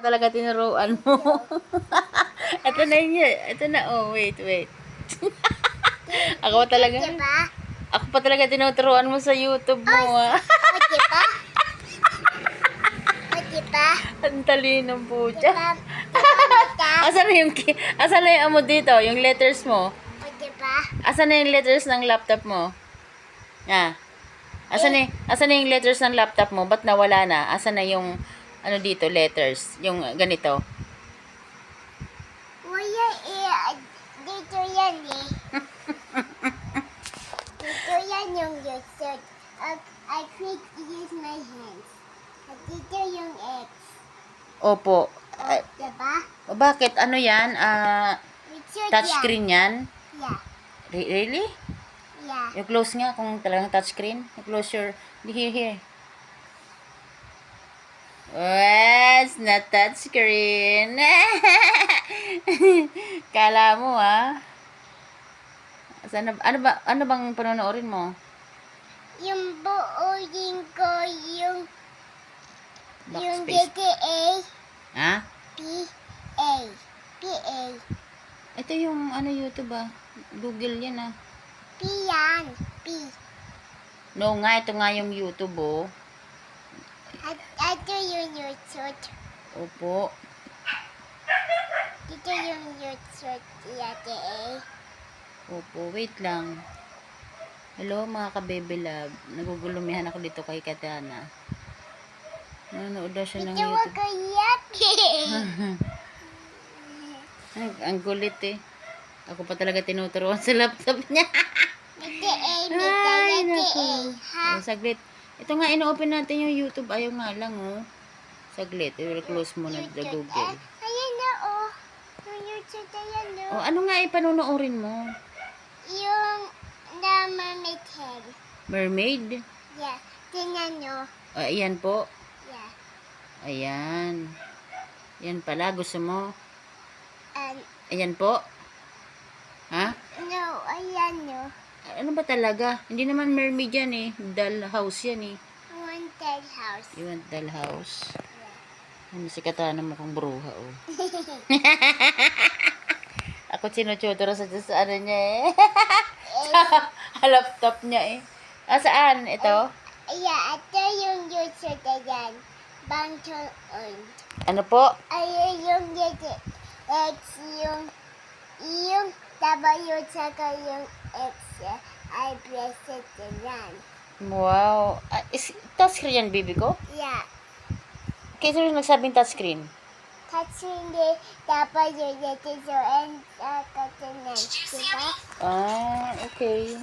Talaga tinuruan mo. Ito na yun. Ito na. Oh, wait. Ako pa talaga. Diba? Ako pa talaga tinuturuan mo sa YouTube mo. O, diba? O, diba? Ang talino po Diba? siya. Diba? Asan na yung amo dito? Yung letters mo? O, diba? Asan na yung letters ng laptop mo? Ah. Asan na yung letters ng laptop mo? Ba't nawala na? Asan na yung ano dito, letters? Yung ganito. Wala dito yan eh. Dito yan yung usod. I could use my hands. At dito yung X. Opo. O, diba? Bakit? Ano yan? Usod Touchscreen yan? Yeah. Really? Yeah. You close nga kung talagang touchscreen. You close your... Here. It's not touchscreen. Kala mo ano bang panonoodin mo? Yung buuin ko yung Backspace. GTA. Ha? PA. PA. Ito yung YouTube Google yan P yan. P. No nga, ito nga yung YouTube At ito yung YouTube. Opo. Dito yung YouTube. GTA. Opo, wait lang. Hello mga ka-baby love. Nagugulumihan ako dito kay Katana. Nanonood daw siya ng Dito YouTube. ako yak. Ang kulit Ako pa talaga tinuturuan sa laptop niya. GTA. Ay, naku. Ha? Saglit. Ito nga, ino-open natin yung YouTube. Ayaw nga lang, Saglit. I-close mo na sa Google. Ayan na yung YouTube ayan Ano nga panunuorin mo? Yung the mermaid head. Mermaid? Yeah. Tingnan nyo. Ayan po. Yeah. Ayan. Yan pala. Gusto mo? And Ayan po. Ha? no, ayan nyo. Ano ba talaga? Hindi naman mermaid yan Dollhouse yan Haunted house. You want dollhouse? Ano si Katana mo kung bruha Ako sinututura sa ano niya sa laptop niya saan? Ito? Yeah, ito yung YouTube ayan. Bangtol on. Ano po? Ayan yung YouTube. X yung W tsaka yung X. I press it yan. Wow. Touchscreen yan, baby ko? Yeah. Kaya sino nagsabing touchscreen? Touching the W, the and the diba? Okay.